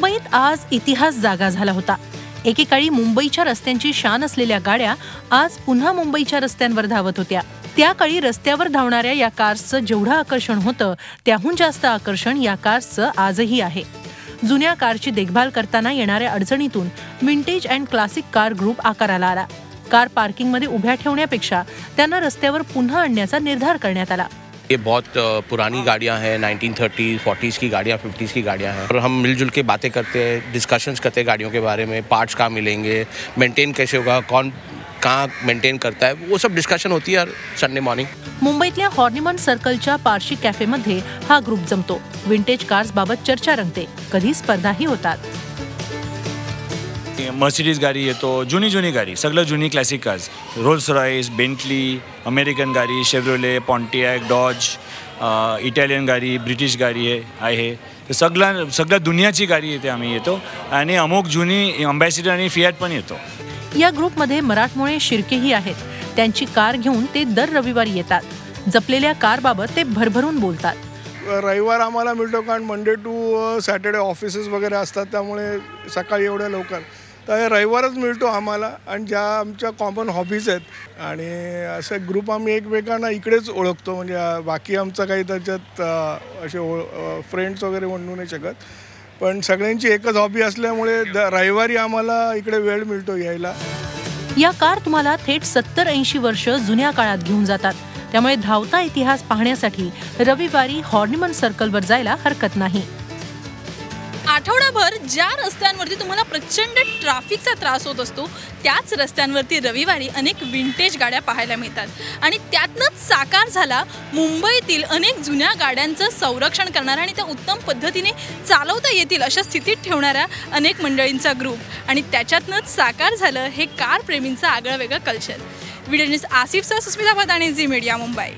मुंबईत आज इतिहास जागा झाला होता। एकेकाळी मुंबईच्या रस्त्यांची शान असलेल्या गाड्या आज पुन्हा मुंबईच्या रस्त्यांवर धावत होत्या। त्या काळी रस्त्यावर धावणाऱ्या या कार्सचं जेवढं आकर्षण होतं त्याहून जास्त आकर्षण या कार्सचं आजही आहे। जुन्या कारची देखभाल करताना येणाऱ्या अडचणीतून vintage and classic car group आकाराला आला। कार पार्किंगमध्ये उभ्या ठेवण्यापेक्षा त्यांना रस्त्यावर पुन्हा आणण्याचा निर्धार करण्यात आला। ये बहुत पुरानी गाड़ियाँ हैं, 1930, 40s की गाड़ियाँ, 50s की गाड़ियाँ हैं और हम मिलजुल के बातें करते हैं, डिस्कशंस करते हैं गाड़ियों के बारे में, पार्ट्स कहाँ मिलेंगे, मेंटेन कैसे होगा, कौन कहाँ मेंटेन करता है, वो सब डिस्कशन होती है हर संडे मॉर्निंग। मुंबईतल्या हॉर्निमन सर्कलच्या पारशी कॅफेमध्ये हा ग्रुप जमतो। विंटेज कार्स बाबत चर्चा रंगते, कधी स्पर्धाही होतात। मर्सिडीज गाडी येतो, जुनी गाडी, सगळं जुनी classic cars, Rolls Royce, Bentley, American गाडी, शेव्हरोले, पॉन्टियाक, डॉज, इटालियन गाडी, ब्रिटिश गाडी आहे। तर सगळ्या दुनियाची गाडी येते, आम्ही येतो आणि अमुक जुनी अँबॅसिडर आणि फियाट पण येतो। या ग्रुपमध्ये मराठमोळे शिर्केही आहेत। त्यांची कार घेऊन ते दर रविवारी येतात। जपलेल्या कारबाबत ते भरभरून बोलतात। रविवार आम्हाला मिळतो कारण मंडे टू सॅटर्डे ऑफिसेस वगैरे असतात, त्यामुळे सकाळी एवढ्या लवकर तर रविवारच मिळतो आम्हाला। आणि ज्या आमच्या कॉमन हॉबीज आहेत आणि असे ग्रुप आम्ही एकमेकांना इकडेच ओळखतो, म्हणजे बाकी आमचं काही त्याच्यात असे फ्रेंड्स वगैरे म्हणू नाही शकत, पण सगळ्यांची एकच हॉबी असल्यामुळे रविवारी आम्हाला इकडे वेळ मिळतो यायला। या कार तुम्हाला थेट 70-80 वर्ष जुन्या काळात घेऊन जातात, त्यामुळे धावता इतिहास पाहण्यासाठी रविवारी हॉर्निमन सर्कलवर जायला हरकत नाही। आठवडाभर ज्या रस्त्यांवरती तुम्हाला प्रचंड ट्रॅफिकचा त्रास होत असतो त्याच रस्त्यांवरती रविवारी अनेक विंटेज गाड्या पाहायला मिळतात आणि त्यातनंच साकार झाला मुंबईतील अनेक जुन्या गाड्यांचं संरक्षण करणारा आणि त्या उत्तम पद्धतीने चालवता येतील अशा स्थितीत ठेवणाऱ्या अनेक मंडळींचा ग्रुप आणि त्याच्यातनंच साकार झालं हे कार प्रेमींचं आगळं वेगळं कल्चर। व्हिडिओ जर्नलिस्ट आसिफसह सुस्मिता भदाणे, झी मीडिया, मुंबई।